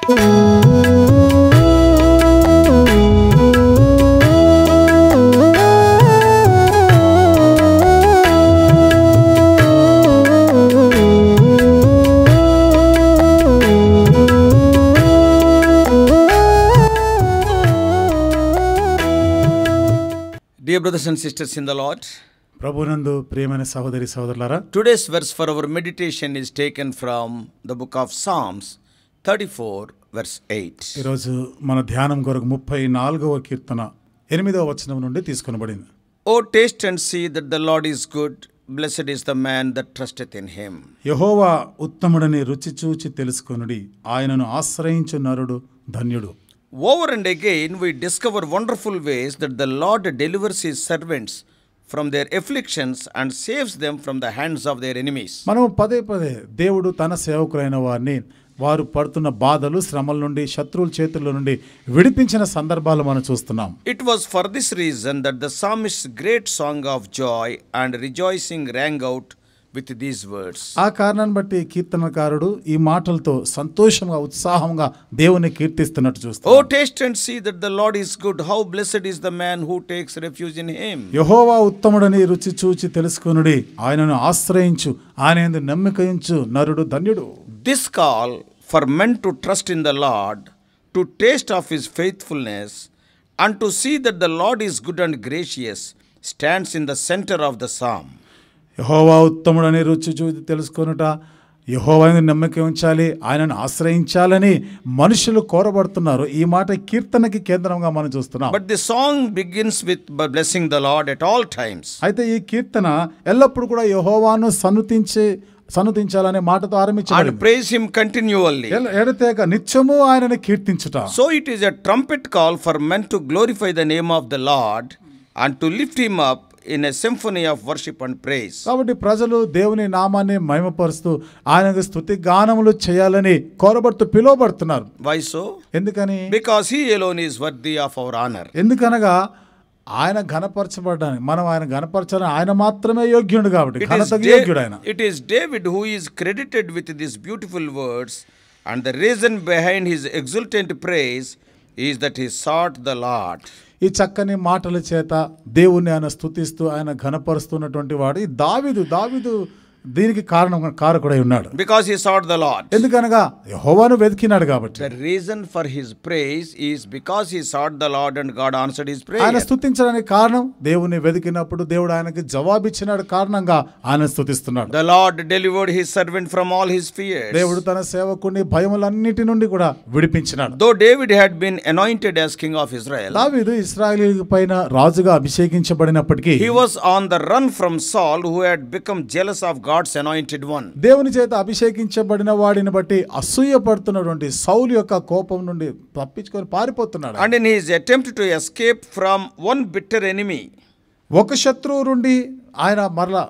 Dear brothers and sisters in the Lord, ప్రభునందు ప్రియమైన సహోదరి సహోదరులారా, today's verse for our meditation is taken from the book of Psalms 34 verse 8. ఈరోజు మన ధ్యానం కొరకు 34వ కీర్తన 8వ వచనం నుండి తీసుకొనబడింది. Oh, taste and see that the Lord is good, blessed is the man that trusteth in him. యెహోవా ఉత్తముడని రుచి చూచి తెలుసుకొనుడి, ఆయనను ఆశ్రయించు నరుడు ధన్యుడు. Over and again we discover wonderful ways that the Lord delivers his servants from their afflictions and saves them from the hands of their enemies. మనం పదే పదే దేవుడు తన సేవకులైన వారిని వారు పడుతున్న బాధలు శ్రమల నుండి శత్రువుల చేతుల నుండి విడిపించిన సందర్భాలు మనం చూస్తున్నాం. It was for this reason that the psalmist's great song of joy and rejoicing rang out with these words. ఆ కారణాన్ని బట్టి కీర్తనకారుడు ఈ మాటలతో సంతోషంగా ఉత్సాహంగా దేవుని కీర్తిస్తున్నట్టు చూస్తాం. Oh, taste and see that the Lord is good, how blessed is the man who takes refuge in him. యెహోవా ఉత్తముడని రుచి చూచి తెలుసుకొనుడి, ఆయనను ఆశ్రయించు, ఆయనయందు నమ్మిక ఉంచు నరుడు ధన్యుడు. This call for men to trust in the Lord, to taste of his faithfulness, and to see that the Lord is good and gracious stands in the center of the psalm. యెహోవా ఉత్తముడని రుచి చూచి తెలుసుకొనుట, యెహోవాను నమ్మిక ఉంచాలి, ఆయనను ఆశ్రయించాలని మనుషులు కోరబడుతున్నారు. ఈ మాట కీర్తనకి కేంద్రంగా మనం చూస్తున్నాం. But the song begins with blessing the Lord at all times. అయితే ఈ కీర్తన ఎల్లప్పుడూ కూడా యెహోవాను సన్నుతించాలనే మాటతో ఆరంభించబడింది. And praise him continually. ఎడతెగక నిత్యము ఆయనను కీర్తించుట. So it is a trumpet call for men to glorify the name of the Lord and to lift him up in a symphony of worship and praise. కాబట్టి ప్రజలు దేవుని నామాన్ని మహిమపరుస్తూ ఆయనకు స్తుతి గానములు చేయాలని కోరబడుతూ పిలువబడుతున్నారు. Why so? ఎందుకని? Because he alone is worthy of our honor. ఎందుకనగా ఆయన ఘనపరచబడడానికి, మనం ఆయన ఘనపరచాలని ఆయన మాత్రమే యోగ్యుడు కాబట్టి ఘనతకు యోగ్యుడు ఆయన. It is David who is credited with these beautiful words, and the reason behind his exultant praise is that he sought the Lord. ఈ చక్కని మాటల చేత దేవుణ్ణి ఆయన స్తుతిస్తూ ఆయన ఘనపరుస్తున్నటువంటి వాడు ఈ దావీదు దీనికి కారకుడై ఉన్నాడు. Because he sought the Lord. ఎందుకనగా యెహోవాను వెతికినాడు కాబట్టి. The reason for his praise is because he sought the Lord and God answered his prayer. ఆయన స్తుతించడానికి కారణం దేవుని వెతికినప్పుడు దేవుడు ఆయనకి జవాబిచ్చినాడు కారణంగా ఆయన స్తుతిస్తున్నాడు. The Lord delivered his servant from all his fears. దేవుడు తన సేవకుని భయములన్నిటి నుండి కూడా విడిపించినాడు. Though David had been anointed as king of Israel, దావీదు ఇశ్రాయేలు పైన రాజుగా అభిషేకించబడినప్పటికీ he was on the run from Saul, who had become jealous of God's anointed one. దేవుని చేత అభిషేకించబడిన వాడిని బట్టి అసూయ పడుతున్నటువంటి సౌలు యొక్క కోపం నుండి తప్పించుకొని పారిపోతున్నాడు. And in his attempt to escape from one bitter enemy, ఒక శత్రువు నుండి ఆయన మరలా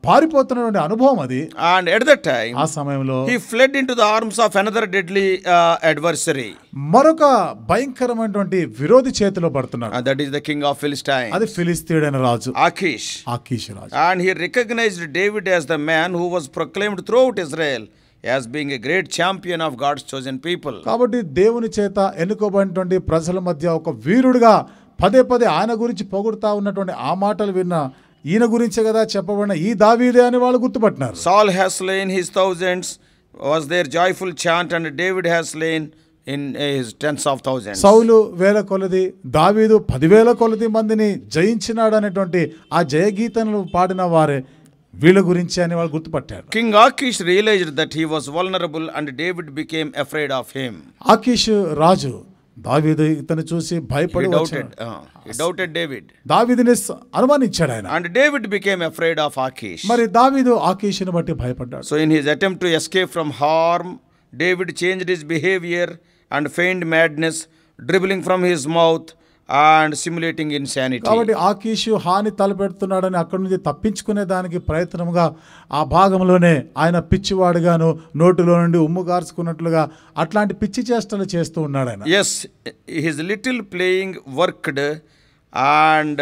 పారిపోతున్నటువంటి అనుభవం అది. and at that time ఆ సమయంలో he fled into the arms of another deadly adversary. మరొక భయంకరమైనటువంటి విరోధి చేతిలో పడుతున్నాడు. And that is the king of Philistines, అది ఫిలిస్తీయుడైన రాజు Achish. Raju. And he recognized David as the man who was proclaimed throughout Israel as being a great champion of God's chosen people. కాబట్టి దేవుని చేత ఎన్నుకోబడినటువంటి ప్రజల మధ్య ఒక వీరుడుగా పదే పదే ఆయన గురించి పొగుడుతా ఉన్నటువంటి ఆ మాటలు విన్న ఈయన గురించే కదా చెప్పబడిన ఈ దావీదే అని వాళ్ళు గుర్తుపట్టినారు. Saul has slain his thousands was their joyful chant, and David has slain in his tens of thousands. సౌలు వేల కొలది, దావీదు 10,000 కొలది మందిని జయించినాడు అనేటువంటి ఆ జయగీతను పాడిన వారే వీళ్ళ గురించి అని వాళ్ళు గుర్తుపట్టారు. King Achish realized that he was vulnerable, and David became afraid of him. ఆకీషు రాజు దావీదు ఇతను చూసి భయపడి He doubted David. దావీదుని అనుమానించాడు ఆయన. And David became afraid of Achish. మరి దావీదు ఆకీషుని బట్టి భయపడ్డాడు. So in his attempt to escape from harm, David changed his behavior and feigned madness, dribbling from his mouth and simulating insanity. కాబట్టి ఆకీషు హాని తలపెడుతున్నాడని అక్కడి నుంచి తప్పించుకునే దానికి ప్రయత్నంగా ఆ భాగంలోనే ఆయన పిచ్చివాడుగాను నోటిలో నుండి ఉమ్ము గార్చుకున్నట్లుగా అట్లాంటి పిచ్చి చేష్టలు చేస్తూ ఉన్నాడు ఆయన. Yes, his little playing worked, and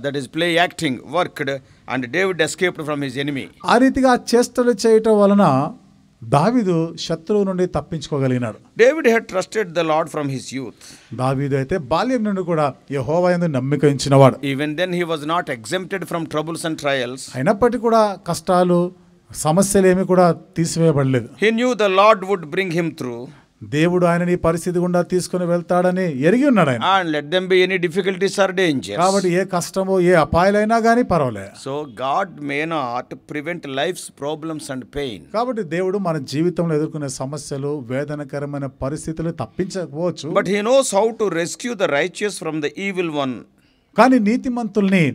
that is play acting worked, and David escaped from his enemy. ఆ రీతిగా చేష్టలు చేయటం వలన దావీదు శత్రువు నుండి తప్పించుకోగలిగినాడు. David had trusted the Lord from his youth. దావీదు అయితే బాల్యం నుండి కూడా యెహోవా యందు నమ్మిక ఉంచినవాడు. Even then he was not exempted from troubles and trials. అయినప్పటికీ కూడా కష్టాలు సమస్యలు ఏమి కూడా తీసివేయబడలేదు. He knew the Lord would bring him through. దేవుడు ఆయనని ఈ పరిస్థితి గుండా తీసుకుని వెళ్తాడని ఎరిగి ఉన్నాడు ఆయన. And let them be any difficulties or dangers. కాబట్టి ఏ కష్టమో ఏ అపాయాలైనా కానీ పర్వాలేదు. So God may not prevent life's problems and pain. కాబట్టి దేవుడు మన జీవితంలో ఎదుర్కొనే సమస్యలు వేదనకరమైన పరిస్థితులు తప్పించకపోవచ్చు. But he knows how to rescue the righteous from the evil one. కానీ నీతిమంతుల్ని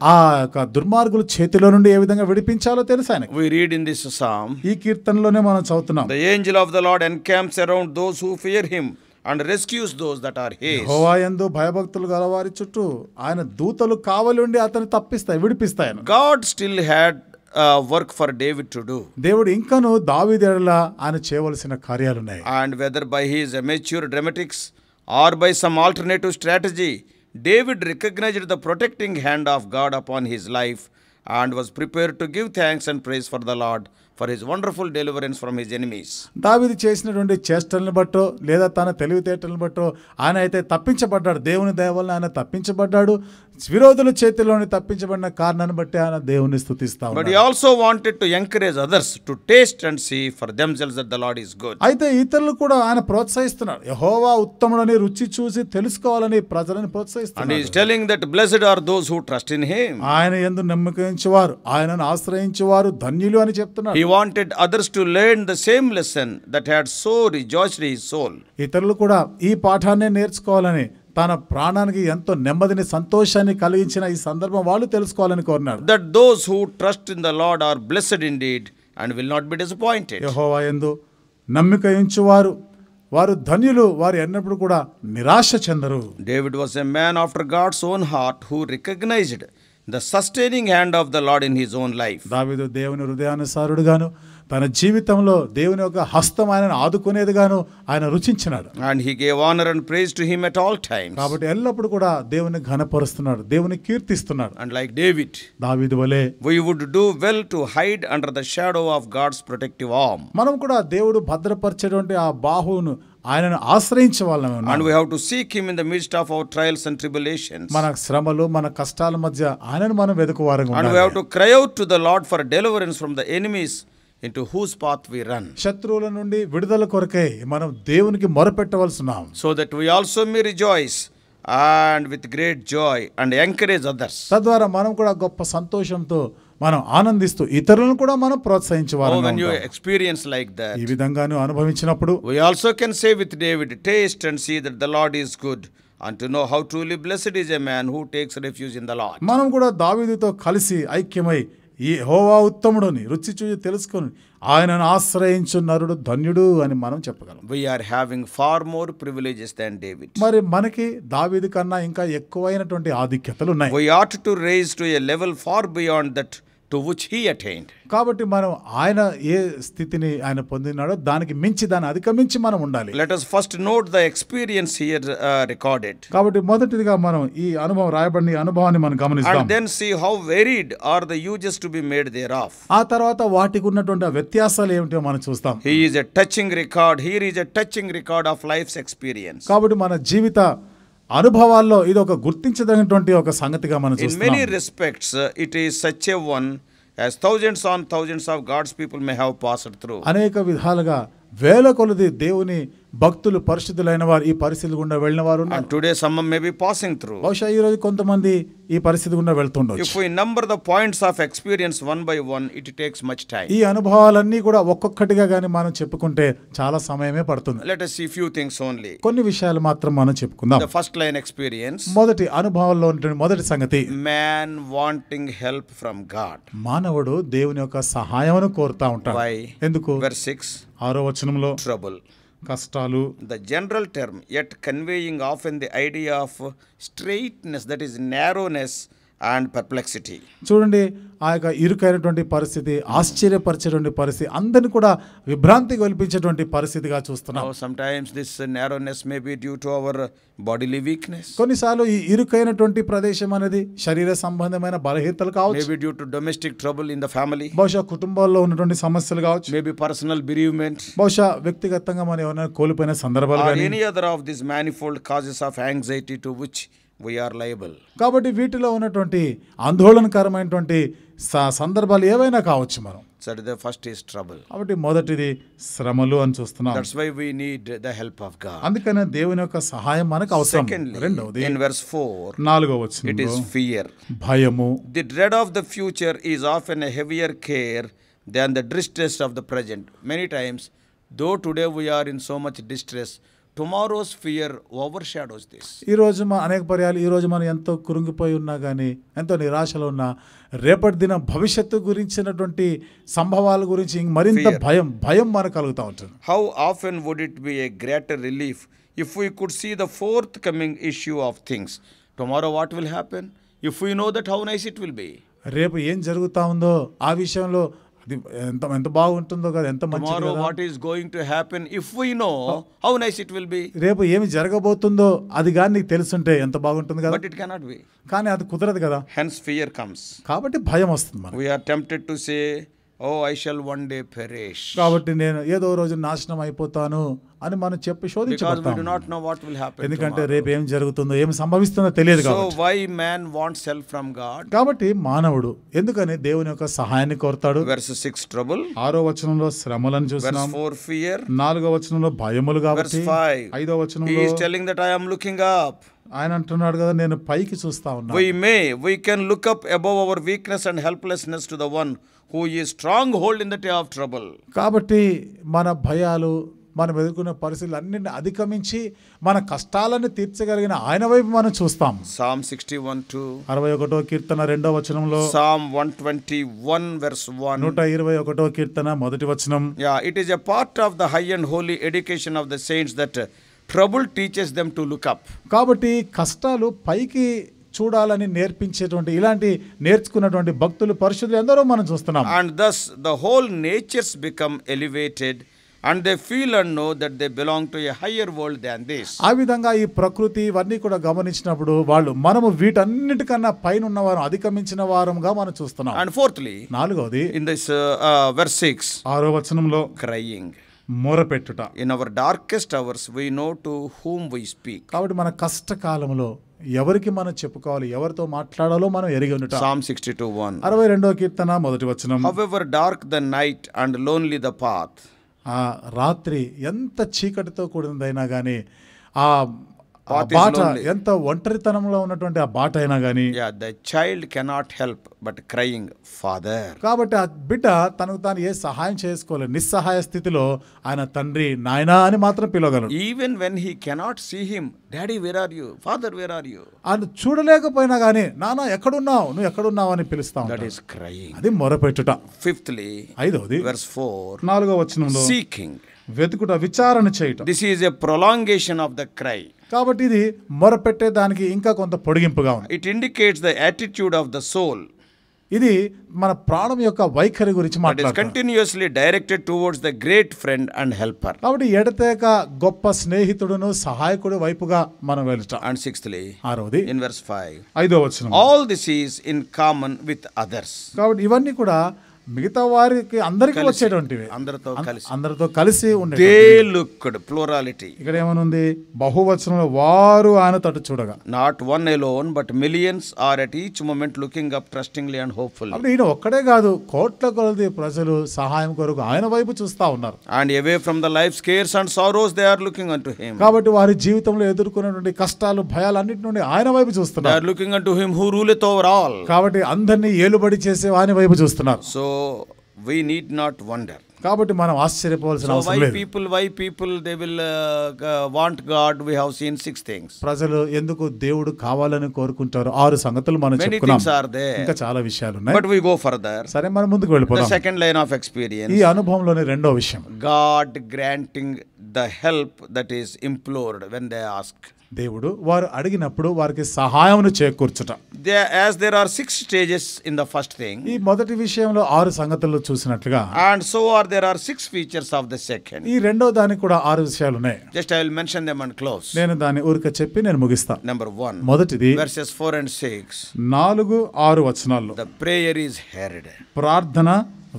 ఆ యొక్క దుర్మార్గుల చేతిలో నుండి ఏ విధంగా విడిపించాలో తెలుసు ఆయనకి. We read in this psalm, ఈ కీర్తనలోనే మనం చదువుతున్నాం. the angel of the Lord encamps around those who fear him and rescues those that are his. యెహోవా యందు భయభక్తులు గలవారి చుట్టూ ఆయన దూతలు కావలి ఉండి అతన్ని తప్పిస్తాయి, విడిపిస్తాయి. God still had work for David to do. దేవుడు ఇంకను దావీదు ఎడల ఆయన చేయవలసిన కార్యాలు ఉన్నాయి. And whether by his amateur dramatics or by some alternative strategy, David recognized the protecting hand of God upon his life and was prepared to give thanks and praise for the Lord for his wonderful deliverance from his enemies. దావీదు చేసినటువంటి చేష్టలను బట్టో లేదా తన తెలివితేటలను బట్టో ఆయన అయితే తప్పించబడ్డాడు. దేవుని దయ వలన ఆయన తప్పించబడ్డాడు. విరోధుల చేతిలోని తప్పించబడిన కారణాన్ని బట్టి ఆయన దేవుని స్తుతిస్తాడు. But he also wanted to encourage others to taste and see for themselves that the Lord is good. అయితే ఇతరులు కూడా ఆయన ప్రోత్సహిస్తున్నాడు. యెహోవా ఉత్తముడని రుచి చూసి తెలుసుకోవాలని ప్రజలను And he ప్రోత్సహిస్తున్నాడు. is telling that blessed are those who trust in him. ఆయన యందు నమ్మకించువారు, ఆయనను ఆశ్రయించువారు ధన్యులు అని చెప్తున్నాడు. He wanted others to learn the same lesson that had so rejoiced his soul. ఇతరులు కూడా ఈ పాఠాన్ని నేర్చుకోవాలని తన ప్రాణానికి ఎంతో నెమ్మదిని సంతోషాన్ని కలిగించిన ఈ సందర్భం వాళ్ళు తెలుసుకోవాలని కోరినాడు. That those who trust in the Lord are blessed indeed and will not be disappointed. యెహోవా యందు నమ్మిక ఉంచువారు వారు ధన్యులు, వారు ఎన్నప్పుడు కూడా నిరాశ చెందరు. David was a man after God's own heart who recognized the sustaining hand of the Lord in his own life. దావీదు దేవుని హృదయానుసారుడుగాను తన జీవితంలో దేవుని యొక్క హస్తం ఆయనను ఆదుకునేదిగాను ఆయన రుచించినాడు. And he gave honor and praise to him at all times. కాబట్టి ఎల్లప్పుడు కూడా దేవుని ఘనపరుస్తున్నాడు, దేవుని కీర్తిస్తున్నాడు. And like David, దావీదు వలె we would do well to hide under the shadow of God's protective arm. మనం కూడా దేవుడు భద్రపరిచేటువంటి ఆ బాహువును ఆయనను ఆశ్రయించే వాళ్ళమే ఉన్నాం. And we have to seek him in the midst of our trials and tribulations. మన శ్రమలు మన కష్టాల మధ్య ఆయనను మనం వెతుకువారంగా And we ఉండాలి. have to cry out to the Lord for deliverance from the enemies into whose path we run, శత్రువుల నుండి విడుదల కొరకై మనం దేవునికి మొరపెట్టవలసినాం. so that we also may rejoice and with great joy and encourage others. తద్వారా మనం కూడా గొప్ప సంతోషంతో మనం ఆనందిస్తూ ఇతరులను కూడా మనం ప్రోత్సహించేవారు. When you experience like that, ఈ విధంగాను అనుభవించినప్పుడు we also can say with David, taste and see that the Lord is good, and to know how truly blessed is a man who takes refuge in the Lord. మనం కూడా దావీదుతో కలిసి ఐక్యమై ఈ యెహోవా ఉత్తముడుని రుచి చూసి తెలుసుకొని ఆయనను ఆశ్రయించు నరుడు ధన్యుడు అని మనం చెప్పగలం. We are having far more privileges than David. మరి మనకి దావీదు కన్నా ఇంకా ఎక్కువైనటువంటి ఆధిక్యతలు ఉన్నాయి. We ought to raise to a level far beyond that to which he attained. కాబట్టి మనం ఆయన ఏ స్థితిని ఆయన పొందినాడో దానికి మించి దాన్ని అధిగమించి మనం ఉండాలి. Let us first note the experience here recorded. కాబట్టి మొదటిదిగా మనం ఈ అనుభవం రాయబడిన ఈ అనుభవాన్ని మనం గమనిస్తాం. And then see how varied are the uses to be made thereof. ఆ తర్వాత వాటికి ఉన్నటువంటి ఆ వ్యత్యాసాలు ఏమిటో మనం చూస్తాం. He is a touching record. Here is a touching record of life's experience. కాబట్టి మన జీవిత అనుభవాల్లో ఇది ఒక గుర్తించదగినటువంటి ఒక సంగతిగా మనం In చూస్తాం. many respects, it is such a one as thousands on thousands of God's people may have passed through. అనేక విధాలుగా వేల కొలది దేవుని భక్తులు పరిశుద్ధులైన వారు ఈ పరిస్థితి గుండా వెళ్ళిన వారు ఉన్నారు. And today some may be passing through. బహుశా ఈ రోజు కొంతమంది ఈ పరిస్థితి గుండా వెళ్తుండొచ్చు. If we number the points of experience one by one, it takes much time. ఈ అనుభవాలన్నీ కూడా ఒక్కొక్కటిగా గాని మనం చెప్పుకుంటే చాలా సమయమే పడుతుంది. Let us see few things only. కొన్ని విషయాలు మాత్రం మనం చెప్పుకుందాం. The first line experience. మొదటి అనుభవంలో ఉన్న మొదటి సంగతి, Man wanting help from God. మానవుడు దేవుని యొక్క సహాయమును కోరుతా ఉంటాడు. Why? ఎందుకు? Verse 6. 6వ వచనంలో Trouble. కష్టాలు. The general term, yet conveying often the idea of straightness, that is narrowness and perplexity. చూడండి ఆ యొక్క ఇరుకైనటువంటి పరిస్థితి, ఆశ్చర్యపరిచేటువంటి పరిస్థితి, అందరిని కూడా విభ్రాంతి కల్పించేటువంటి పరిస్థితిగా చూస్తున్నాం. Now, sometimes this narrowness may be due to our bodily weakness. కొన్నిసార్లు ఈ ఇరుకైనటువంటి ప్రదేశం అనేది శరీర సంబంధమైన బలహీనతలు కావచ్చు, Maybe due to domestic trouble in the family. బహుశా కుటుంబాల్లో ఉన్నటువంటి సమస్యలు కావచ్చు, Maybe personal bereavement. బహుశా వ్యక్తిగతంగా మనం ఏమైనా కోల్పోయిన సందర్భాలు Or కానీ, any other of these manifold causes of anxiety to which we are liable. కాబట్టి వీటిలో ఉన్నటువంటి ఆందోళనకరమైనటువంటి సందర్భాలు ఏవైనా కావచ్చు మనం. So the first is trouble. కాబట్టి మొదటిది శ్రమలు అని చూస్తున్నాం. That's why we need the help of God. అందుకనే దేవుని యొక్క సహాయం మనకు అవసరం. Secondly, రెండవది in verse 4, 4వ it వచనంలో is fear. భయము. The dread of the future is often a heavier care than the distress of the present. Many times, though today we are in so much distress, tomorrow's fear overshadows this. ఈ రోజు అనేక పర్యాలు ఈ రోజు మనం ఎంతో కురుంగిపోయి ఉన్నా కానీ, ఎంతో నిరాశలో ఉన్నా, రేపటి దిన భవిష్యత్తు గురించినటువంటి సంభవాల గురించి మరింత భయం మనకు కలుగుతూ ఉంటుంది. How often would it be a greater relief if we could see the forthcoming issue of things? Tomorrow what will happen? If we know that, how nice it will be. రేపు ఏం జరుగుతా ఉందో ఆ విషయంలో అది ఎంత బాగుంటుందో కదా, ఎంత మంచిది Tomorrow కదా. what is going to happen, if we know, how nice it will be. రేపు ఏమి జరగబోతుందో అది కానీ నీకు తెలుసుంటే ఎంత బాగుంటుంది కదా. But it cannot be. కానీ అది కుదరదు కదా. Hence fear comes. కాబట్టి భయం వస్తుంది మనకు. We are tempted to say, oh, I shall one day perish. కాబట్టి నేను ఏదో రోజు నాశనం అయిపోతాను అని మనం చెప్పి Because we శోధించబడతాం. do not know what will happen ఎందుకంటే tomorrow. రేపు ఏం జరుగుతుందో, ఏం సంభవిస్తుందో తెలియదు So కాబట్టి. why man wants help from God? కాబట్టి మానవుడు ఎందుకని దేవుని యొక్క సహాయాన్ని కోరుతాడు. Verse 6, trouble. 6వ వచనంలో శ్రమలను Verse చూస్తున్నాం. 4, fear. 4వ వచనంలో భయములు కాబట్టి. Verse 5. 5వ He వచనంలో is telling that I am looking up. ఆయన అంటున్నాడు కదా, నేను పైకి చూస్తా ఉన్నా. We can look up above our weakness and helplessness to the one who is stronghold in the day of trouble. కాబట్టి మన భయాలు, మనం ఎదుర్కొనే పరిస్థితులు అన్నింటిని అధిగమించి మన కష్టాలను తీర్చగలిగిన ఆయన వైపు మనం చూస్తాం. Psalm 61:2. 61వ కీర్తన 2వ వచనంలో, Psalm 121 verse 1. 121వ కీర్తన 1వ వచనం. Yeah, it is a part of the high and holy education of the saints that trouble teaches them to look up. కాబట్టి కష్టాలు పైకి చూడాలని నేర్పించేటువంటి ఇలాంటి నేర్చుకున్నటువంటి భక్తులు, పరిశుద్ధులు ఎందరో మనం చూస్తున్నాం. And thus the whole natures become elevated and they feel and know that they belong to a higher world than this. ఆ విధంగా ఈ ప్రకృతి ఇవన్నీ కూడా గమనించినప్పుడు మనము వీటన్నిటికన్నా పైన ఉన్నవారు, అధిగమించిన వారంగా మనం చూస్తున్నాం. And fourthly, 4వది in this verse 6, 6వ వచనంలో crying. మొరపెట్టుట. In our darkest hours we know to whom we speak. కాబట్టి మన కష్టకాలంలో ఎవరికి మనం చెప్పుకోవాలి, ఎవరితో మాట్లాడాలో మనం ఎరిగి ఉండట. Psalm 62:1. 62వ కీర్తన 1వ వచనం. However dark the night and lonely the path. ఆ రాత్రి ఎంత చీకటితో కూడినదైనా కానీ, ఆ Path is బాట lonely. ఎంత ఒంటరితనంలో ఉన్నటువంటి ఆ బాట అయినా కానీ, Yeah, the child cannot help but crying, Father. కాబట్టి ఆ బిడ్డ తనకు తాను ఏ సహాయం చేసుకోలేదు. నిస్సహాయ స్థితిలో ఆయన తండ్రి, నాయనా అని మాత్రం పిలవగలడు. Even when he cannot see him, Daddy, where are you? Father, where are you? ఆయన చూడలేకపోయినా కానీ, నాన్న ఎక్కడున్నావు, నువ్వు ఎక్కడున్నావు అని పిలుస్తా That ఉంటాడు. is crying. అది మొరపెట్టుట. Fifthly, 5వది verse 4, 4వ వచనంలో, seeking. వెతుకుట, విచారణ చేయుట. This is a prolongation of the cry. కాబట్టి ఇది మొరపెట్టే దానికి ఇంకా కొంత పొడిగింపుగా ఉంది. It indicates the attitude of the soul. ఇది మన ప్రాణం యొక్క వైఖరి గురించి That is మాట్లాడుతుంది. continuously directed towards the great friend and helper. కాబట్టి ఎడతెగక గొప్ప స్నేహితుడును సహాయకుడు వైపుగా మనం వెళ్తాం. And sixthly, 6వది in verse 5, 5వ వచనం. all this is in common with others. కాబట్టి ఇవన్నీ కూడా మిగతా వారికి అందరికీ వచ్చేటువంటివి, అందరితో కలిసి ఉండే. They looked, plurality. ఇక్కడ ఏమనుంది, బహువచనంలో వారు ఆయన తట్టు చూడగా. Not one alone, but millions are at each moment looking up trustingly and hopefully. అప్పుడు ఈయన ఒక్కడే కాదు, కోట్ల కొలది ప్రజలు సహాయం కొరకు ఆయన వైపు చూస్తా ఉన్నారు. And away from the life's cares and sorrows, they are looking unto him. కాబట్టి వారి జీవితంలో ఎదుర్కొనేటువంటి కష్టాలు, భయాలు అన్నిటి నుండి ఆయన వైపు They చూస్తున్నారు. are looking unto him who ruleth over all. కాబట్టి అందరినీ ఏలుబడి చేసే ఆయన వైపు చూస్తున్నారు. So we need not wonder. కాబట్టి మనం ఆశ్చర్యపోవాల్సిన So అవసరం లేదు. why people they will want God? We have seen 6 things. ప్రజలు ఎందుకు దేవుడు కావాలని కోరుకుంటారు? 6 సంగతులు మనం Many చెప్పుకున్నాం. things are there. ఇంకా చాలా విషయాలు ఉన్నాయి. But we go further. సరే, మనం ముందుకు The వెళ్ళిపోదాం. second line of experience. ఈ అనుభవంలోని రెండో విషయం, God granting the help that is implored when they ask. దేవుడు వారు అడిగినప్పుడు వారికి సహాయమును చేకూర్చుట. As there are 6 stages in the first thing, ఈ మొదటి విషయంలో 6 సంగతులు చూసినట్లుగా, and so there are 6 features of the second. ఈ రెండో దానికి కూడా 6 విషయాలు ఉన్నాయి. Just I will mention them and close. నేను దాన్ని ఊరిక చెప్పి నేను ముగిస్తా. Number 1, మొదటిది verses 4 and 6. 4-6 వచనాల్లో The prayer is heard. ప్రార్థన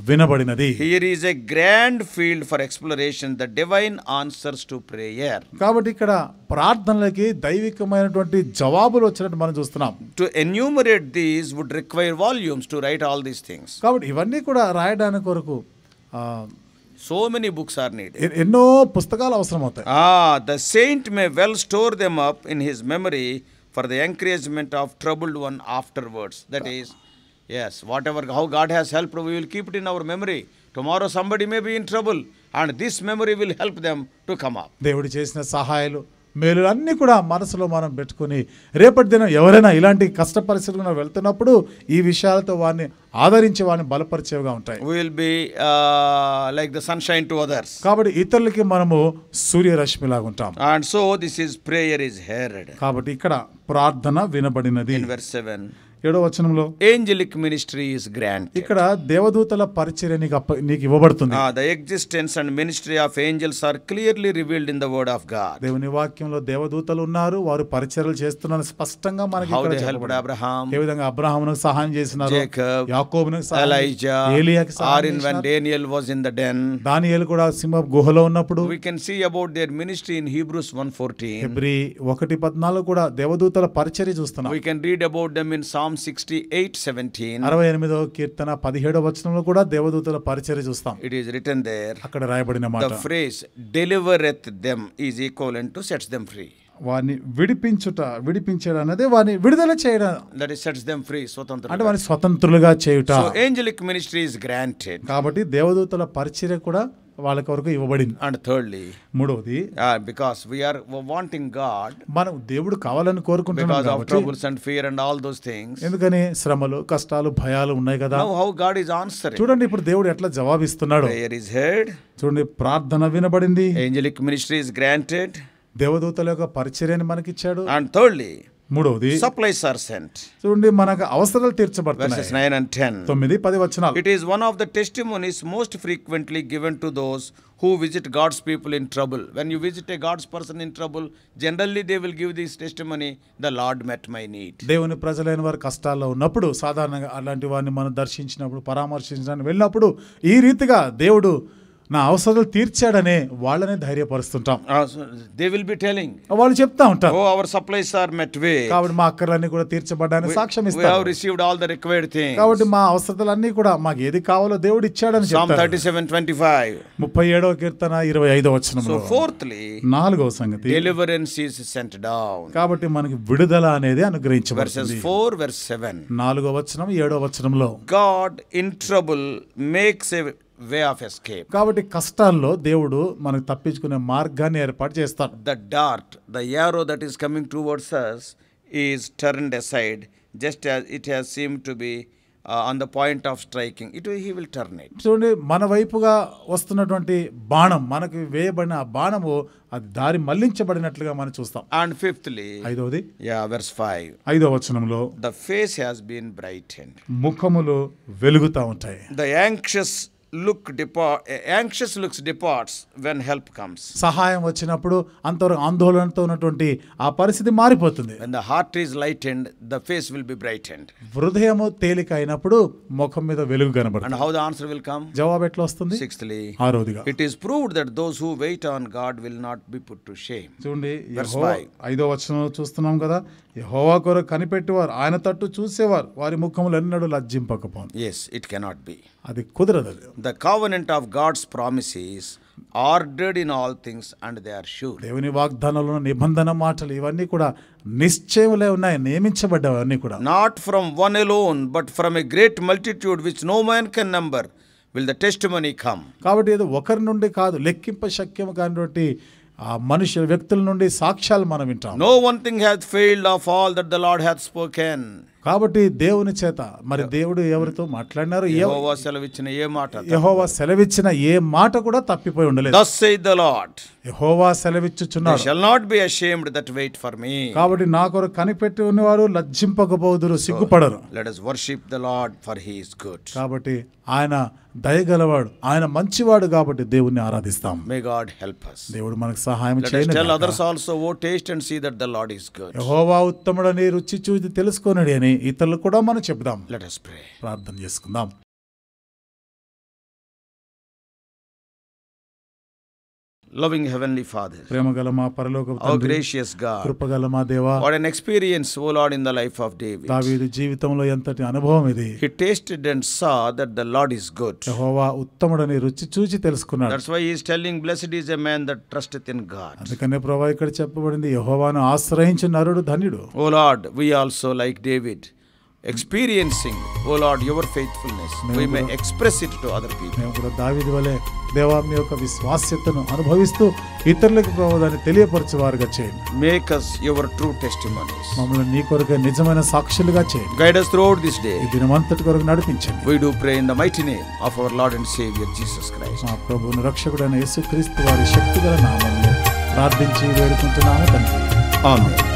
వినబడినది. Here is a grand field for exploration, the divine answers to prayer. కాబట్టి ఇక్కడ ప్రార్థనలకి దైవికమైనటువంటి జవాబులు వచ్చినట్టు మనం చూస్తున్నాం. To enumerate these would require volumes to write all these things. కాబట్టి ఇవన్నీ కూడా రాయడానికి కొరకు So many books are needed. ఎన్నో పుస్తకాలు అవసరం అవుతాయి. The saint may well store them up in his memory for the encouragement of troubled one afterwards. That is, yes, whatever, how God has helped, we will keep it in our memory. Tomorrow somebody may be in trouble and this memory will help them to come up. దేవుడు చేసిన సహాయాలు మేలు అన్నీ కూడా మనసులో మనం పెట్టుకుని రేపటి దినం ఎవరైనా ఇలాంటి కష్ట పరిస్థితుల్లో వెళ్తున్నప్పుడు ఈ విషయాలతో వారిని ఆదరించి వారిని బలపరిచేవిగా ఉంటాయి. We will be like the sunshine to others. కాబట్టి ఇతరులకి మనము సూర్యరశ్మిలాగా ఉంటాం. And so this is prayer is heard. కాబట్టి ఇక్కడ ప్రార్థన వినబడినది. In verse 7, 7వ వచనంలో angelic ministry is granted. ఇక్కడ దేవదూతల పరిచర్య నీకు ఇవ్వబడుతుంది. The existence and ministry of angels are clearly revealed in the word of God. దేవుని వాక్యంలో దేవదూతలు ఉన్నారు, వారు పరిచర్యలు చేస్తున్నారు స్పష్టంగా మనకి How ఇక్కడ they helped చెప్పబడింది. Abraham, ఏ విధంగా అబ్రహామునకు సహాయం చేసినారు, Jacob, యాకోబునకు సహాయం, Elijah, ఏలియాకి or సహాయం in when చేసినారు. Daniel was in the den. దానియేలు కూడా సింహ గుహలో ఉన్నప్పుడు We can see about their ministry in Hebrews 1:14. Hebrew 1:14 కూడా దేవదూతల పరిచర్య చూస్తున్నాం. We can read about them in Psalm 68:17. 68వ కీర్తన 17వ వచనంలో కూడా దేవదూతల పరిచర్య చూస్తాం. It is written there. అక్కడ రాయబడిన మాట, The phrase delivereth them is equivalent to sets them free. వారిని విడిపించడం అనేది వారిని విడుదల చేయడం, That is sets them free. అంటే వారిని స్వతంత్రులుగా చేయుట. So angelic ministry is granted. కాబట్టి దేవదూతల పరిచర్య కూడా వాళ్ళ కొరకు ఇవ్వబడింది. And thirdly, మూడవది, because we are wanting God, మనం దేవుడు కావాలని కోరుకుంటున్నాం because of కాబట్టి, troubles and fear and all those things. ఎందుకని శ్రమలు కష్టాలు భయాలు ఉన్నాయి కదా. Now how God is answering. చూడండి ఇప్పుడు దేవుడు ఎట్లా జవాబిస్తున్నాడు. Prayer is heard. చూడండి ప్రార్థన వినబడింది, Angelic ministry is granted. దేవదూతల యొక్క పరిచర్యని మనకిచ్చాడు. And thirdly, మూడవది, supplies are sent. చూడండి మనకు అవసరాలు తీర్చబడుతున్నాయి. Verses 9 and 10. 9-10 వచనాలు. It is one of the testimonies most frequently given to those who visit God's people in trouble. When you visit a God's person in trouble, generally they will give this testimony, the Lord met my need. దేవుని ప్రజలైన వారు కష్టాల్లో ఉన్నప్పుడు సాధారణంగా అలాంటి వారిని మనం దర్శించినప్పుడు పరామర్శించడానికి వెళ్ళినప్పుడు ఈ రీతిగా దేవుడు నా అవసరాలు తీర్చాడనే వాళ్ళని ధైర్యపరుస్తుంటాం. So they will be telling, వాళ్ళు చెప్తా ఉంటారు, oh, our supplies are met with. కాబట్టి మా అక్కర్లన్నీ కూడా తీర్చబడ్డాయని సాక్ష్యం We have ఇస్తారు. received all the required things. కాబట్టి మా అవసరాలన్నీ కూడా మాకు ఏది కావాలో దేవుడు ఇచ్చాడని Psalm చెప్తారు. 37:25. 37వ కీర్తన 25వ వచనంలో. So fourthly, 4వ సంగతి, deliverance is sent down. కాబట్టి మనకి విడుదల అనేది Verses అనుగ్రహించబడుతుంది. 4, verse 7. 4వ వచనం 7వ వచనంలో, God in trouble makes a way of escape. కాబట్టి కష్టాల్లో దేవుడు మనకు తప్పించుకునే మార్గాన్ని ఏర్పాటు చేస్తాడు. The dart, the arrow that is coming towards us is turned aside, just as it has seemed to be on the point of striking. He will turn it. చూడండి మన వైపుగా వస్తున్నటువంటి బాణం, మనకి వేయబడిన ఆ బాణము అది దారి మళ్లించబడినట్లుగా మనం చూస్తాం. And fifthly, 5వది, verse 5. 5వ వచనంలో, The face has been brightened. ముఖములు వెలుగుతా ఉంటాయి. The anxious looks departs when help comes. సహాయం వచ్చినప్పుడు అంతవరకు ఆందోళనతో ఉన్నటువంటి ఆ పరిస్థితి మారిపోతుంది. When the heart is lightened, the face will be brightened. హృదయము తేలిక అయినప్పుడు ముఖం మీద వెలుగు And కనబడుతుంది. how the answer will come? జవాబు ఎట్లా వస్తుంది? Sixthly, 6వదిగా, it is proved that those who wait on God will not be put to shame. చూడండి Verse యెహోవా 5. 5వ వచనం చూస్తున్నాం కదా, యెహోవా కొరకు కనిపెట్టేవారు ఆయన తట్టు చూసేవారు వారి ముఖములు ఎన్నడూ లజ్జింపకపోను. Yes, it cannot be. అది కుదరదు. The covenant of God's promises ordered in all things and they are sure. దేవుని వాగ్దానంలో నిబంధన మాటలు ఇవన్నీ కూడా నిశ్చయములే ఉన్నాయి, నియమించబడ్డాయి అన్నీ కూడా. Not from one alone, but from a great multitude which no man can number will the testimony come. కాబట్టి ఏదో ఒకరి నుండి కాదు, లెక్కింప శక్యము కానిటువంటి ఆ మనుషుల వ్యక్తుల నుండి సాక్ష్యాలు మనం వింటాం. No one thing hath failed of all that the Lord hath spoken. కాబట్టి దేవుని చేత మరి దేవుడు ఎవరితో మాట్లాడినారు, యెహోవా సెలవిచ్చిన ఏ మాట, యెహోవా సెలవిచ్చిన ఏ మాట కూడా తప్పిపోయి ఉండలేదు. Thus saith the Lord. Jehovah They సెలవిచ్చుచున్నాడు. shall not be ashamed that wait for me. కాబట్టి నా కొరకు కనిపెట్టి ఉన్నవారు లజ్జింపకపోదురు, సిగ్గుపడరు. Let us worship the Lord, for he is good. కాబట్టి ఆయన దయగలవాడు, ఆయన మంచివాడు కాబట్టి దేవుణ్ణి ఆరాధిస్తాం. May God help us. దేవుడు మనకు సహాయం Let us tell చేయను. others also, oh, taste and see that the Lord is good. యెహోవా ఉత్తముడని రుచి చూసి తెలుసుకొనడి అని ఇతరులకు కూడా మనం చెప్దాం. Let us pray. ప్రార్థన చేసుకుందాం. Loving Heavenly Father, ప్రేమగల మా పరలోకపు our తండ్రి, gracious God, కృపగల మా దేవా, what an experience, O Lord, in the life of David. దావీదు జీవితంలో ఎంతటి అనుభవం ఇది. He tasted and saw that the Lord is good. యెహోవా ఉత్తముడని రుచి చూచి తెలుసుకున్నాడు. That's why he is telling, blessed is a man that trusteth in God. అందుకనే ప్రభువా ఇక్కడ చెప్పబడింది, యెహోవాను ఆశ్రయించిన నరుడు ధన్యుడు. O Lord, we also, like David, experiencing, O Lord, your faithfulness, we may express it to other people. మేము కూడా దావీదు వలె దేవా మీ యొక్క విశ్వాస్యతను అనుభవిస్తూ ఇతరులకు ప్రభువా దాన్ని తెలియపరచువారుగా చేయండి. Make us your true testimonies. మమ్మల్ని నీ కొరకు నిజమైన సాక్షులుగా చేయండి. Guide us throughout this day. ఈ దినమంతటి కొరకు నడిపించండి. We do pray in the mighty name of our Lord and Savior Jesus Christ. మా ప్రభువును రక్షకుడైన యేసుక్రీస్తు వారి శక్తిగల నామములో ప్రార్థించి వేడుకుంటున్నాము తండ్రి. Amen.